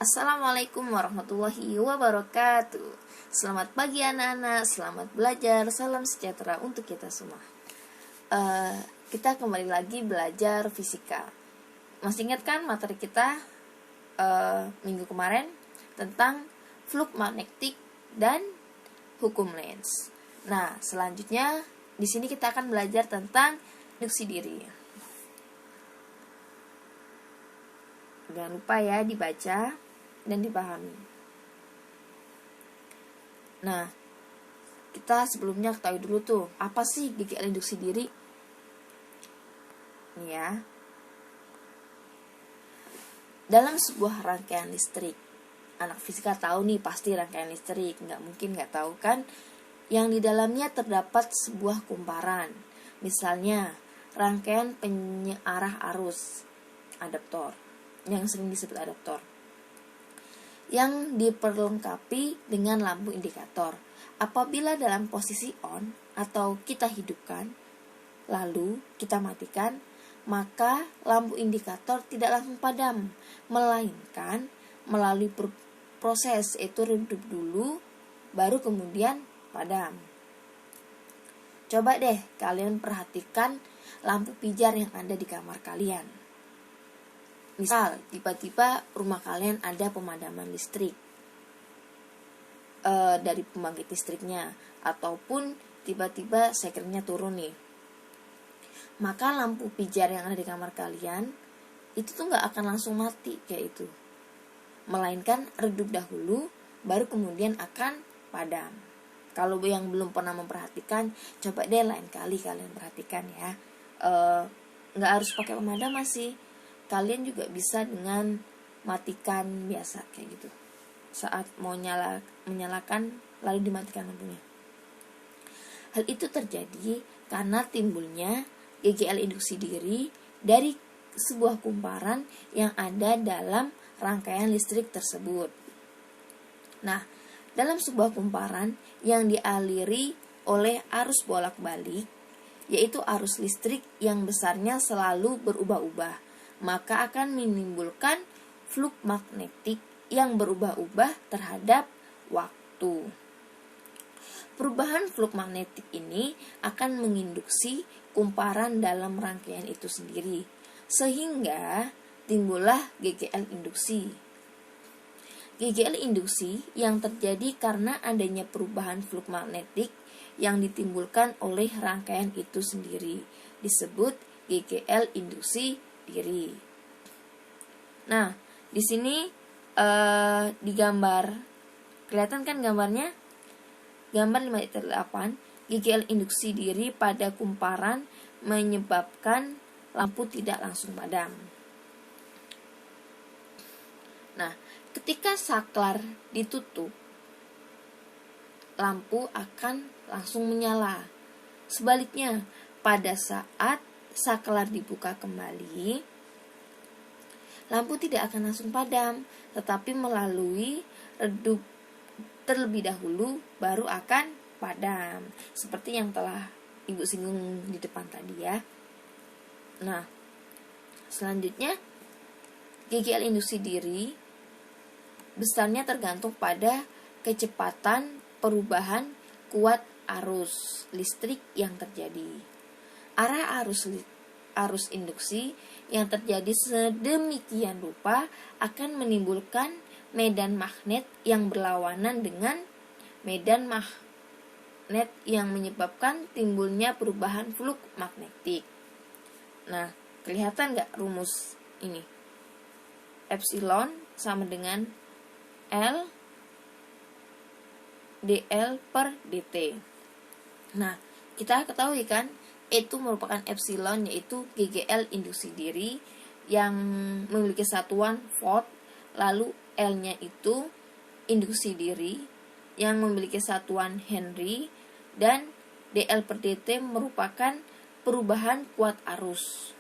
Assalamualaikum warahmatullahi wabarakatuh. Selamat pagi anak-anak, selamat belajar, salam sejahtera untuk kita semua. Kita kembali lagi belajar fisika. Masih ingat kan materi kita minggu kemarin tentang fluk magnetik dan hukum Lenz. Nah, selanjutnya di sini kita akan belajar tentang induksi diri. Jangan lupa ya dibaca dan dipahami. Nah, kita sebelumnya ketahui dulu tuh, apa sih GGL induksi diri? Nih ya. Dalam sebuah rangkaian listrik, anak fisika tahu nih pasti rangkaian listrik, nggak mungkin nggak tahu kan? Yang di dalamnya terdapat sebuah kumparan. Misalnya, rangkaian penyearah arus, adaptor, yang sering disebut adaptor, yang diperlengkapi dengan lampu indikator. Apabila dalam posisi on atau kita hidupkan, lalu kita matikan, maka lampu indikator tidak langsung padam, melainkan melalui proses yaitu redup dulu, baru kemudian padam. Coba deh kalian perhatikan lampu pijar yang ada di kamar kalian. Misal, tiba-tiba rumah kalian ada pemadaman listrik dari pembangkit listriknya, ataupun tiba-tiba sekernya turun nih. Maka lampu pijar yang ada di kamar kalian itu tuh nggak akan langsung mati kayak itu, melainkan redup dahulu, baru kemudian akan padam. Kalau yang belum pernah memperhatikan, coba deh lain kali kalian perhatikan ya. Nggak harus pakai pemadaman sih. Kalian juga bisa dengan matikan biasa kayak gitu. Saat mau menyalakan lalu dimatikan lampunya. Hal itu terjadi karena timbulnya GGL induksi diri dari sebuah kumparan yang ada dalam rangkaian listrik tersebut. Nah, dalam sebuah kumparan yang dialiri oleh arus bolak-balik, yaitu arus listrik yang besarnya selalu berubah-ubah, maka akan menimbulkan fluk magnetik yang berubah-ubah terhadap waktu. Perubahan fluk magnetik ini akan menginduksi kumparan dalam rangkaian itu sendiri, sehingga timbullah GGL induksi. GGL induksi yang terjadi karena adanya perubahan fluk magnetik yang ditimbulkan oleh rangkaian itu sendiri disebut GGL induksi diri. Nah, di sini digambar, kelihatan kan gambarnya? Gambar 5.8, GGL induksi diri pada kumparan menyebabkan lampu tidak langsung padam. Nah, ketika saklar ditutup, lampu akan langsung menyala. Sebaliknya, pada saat saklar dibuka kembali, lampu tidak akan langsung padam, tetapi melalui redup terlebih dahulu baru akan padam, seperti yang telah Ibu singgung di depan tadi ya. Nah, selanjutnya GGL induksi diri besarnya tergantung pada kecepatan perubahan kuat arus listrik yang terjadi. Arah arus induksi yang terjadi sedemikian rupa akan menimbulkan medan magnet yang berlawanan dengan medan magnet yang menyebabkan timbulnya perubahan fluk magnetik. Nah, kelihatan nggak rumus ini? Epsilon sama dengan L dl per dt. Nah, kita ketahui kan itu merupakan epsilon, yaitu GGL induksi diri yang memiliki satuan volt, lalu L-nya itu induksi diri yang memiliki satuan Henry, dan dl per dt merupakan perubahan kuat arus.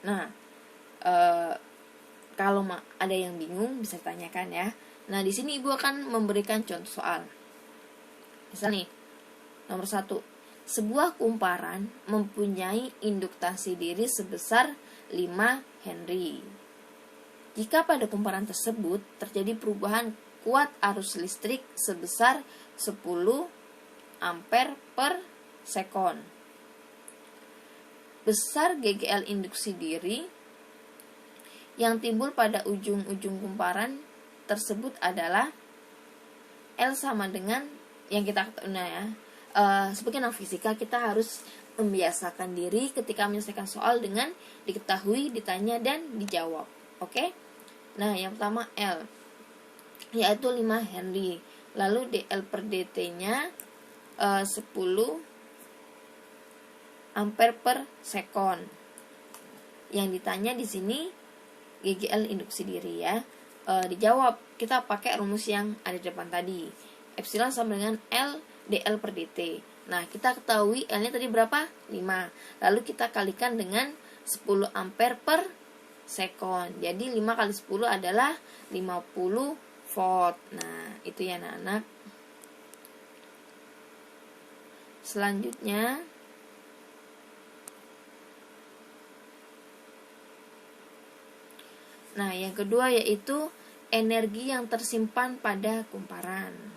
Nah, kalau ada yang bingung bisa tanyakan ya. Nah, di sini Ibu akan memberikan contoh soal. Misal nih, nomor 1, sebuah kumparan mempunyai induktasi diri sebesar 5 Henry. Jika pada kumparan tersebut terjadi perubahan kuat arus listrik sebesar 10 ampere per sekon, besar GGL induksi diri yang timbul pada ujung-ujung kumparan tersebut adalah L sama dengan yang kita sebagai anak fisika kita harus membiasakan diri ketika menyelesaikan soal dengan diketahui, ditanya, dan dijawab. Oke? Nah, yang pertama L yaitu 5 Henry. Lalu DL per DT-nya 10 ampere per sekon. Yang ditanya di sini GGL induksi diri ya. Dijawab kita pakai rumus yang ada di depan tadi. Epsilon sama dengan L DL per DT. Nah, kita ketahui L-nya tadi berapa? 5. Lalu kita kalikan dengan 10 ampere per sekon. Jadi 5 kali 10 adalah 50 volt. Nah, itu ya anak-anak. Selanjutnya yang kedua yaitu energi yang tersimpan pada kumparan.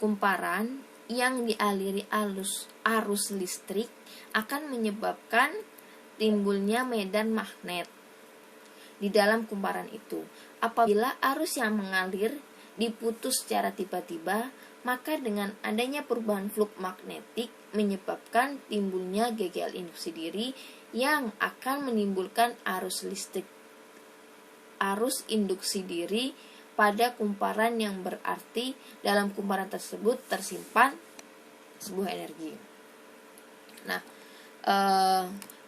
Kumparan yang dialiri arus listrik akan menyebabkan timbulnya medan magnet di dalam kumparan itu. Apabila arus yang mengalir diputus secara tiba-tiba, maka dengan adanya perubahan flux magnetik menyebabkan timbulnya GGL induksi diri yang akan menimbulkan arus induksi diri pada kumparan, yang berarti dalam kumparan tersebut tersimpan sebuah energi. Nah,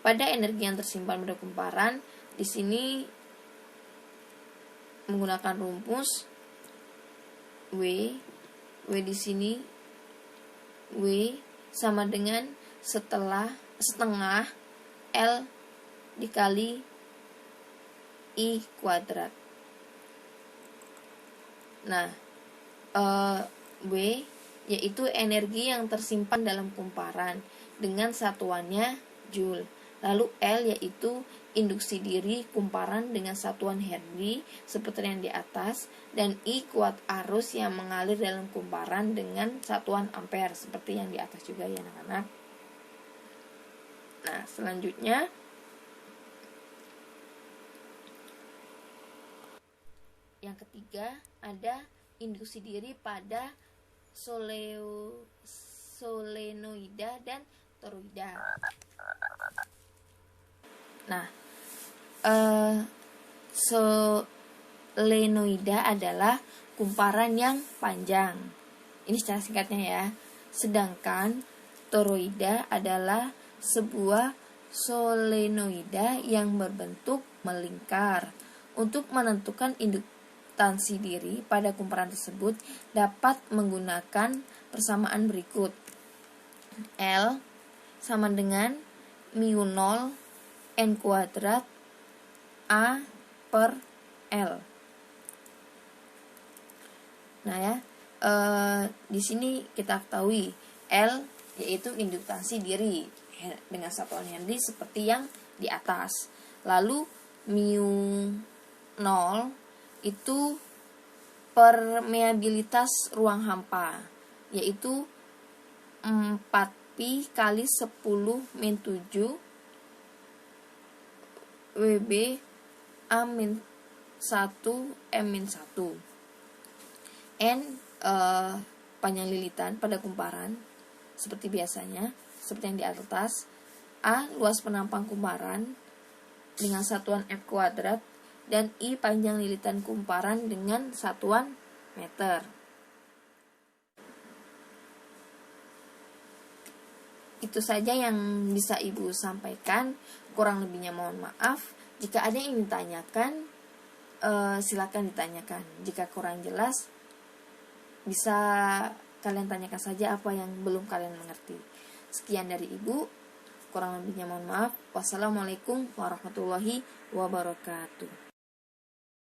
pada energi yang tersimpan pada kumparan di sini menggunakan rumus W di sini W sama dengan setengah L dikali I kuadrat. Nah, W yaitu energi yang tersimpan dalam kumparan dengan satuannya Joule. Lalu L yaitu induksi diri kumparan dengan satuan Henry seperti yang di atas, dan I kuat arus yang mengalir dalam kumparan dengan satuan ampere seperti yang di atas juga ya anak-anak. Nah, selanjutnya yang ketiga ada induksi diri pada solenoida dan toroida. Nah, solenoida adalah kumparan yang panjang. Ini secara singkatnya ya. Sedangkan toroida adalah sebuah solenoida yang berbentuk melingkar. Untuk menentukan induktansi diri pada kumparan tersebut dapat menggunakan persamaan berikut. L sama dengan mu 0 N kuadrat A per L. Nah ya, di sini kita ketahui L yaitu induktansi diri dengan satuan Henry seperti yang di atas. Lalu mu 0 itu permeabilitas ruang hampa, yaitu 4pi kali 10 min 7 WB A min 1 M min 1. N panjang lilitan pada kumparan seperti biasanya, seperti yang di atas. A luas penampang kumparan dengan satuan F kuadrat, dan I panjang lilitan kumparan dengan satuan meter. Itu saja yang bisa Ibu sampaikan. Kurang lebihnya mohon maaf. Jika ada yang ditanyakan, silakan ditanyakan. Jika kurang jelas, bisa kalian tanyakan saja apa yang belum kalian mengerti. Sekian dari Ibu. Kurang lebihnya mohon maaf. Wassalamualaikum warahmatullahi wabarakatuh.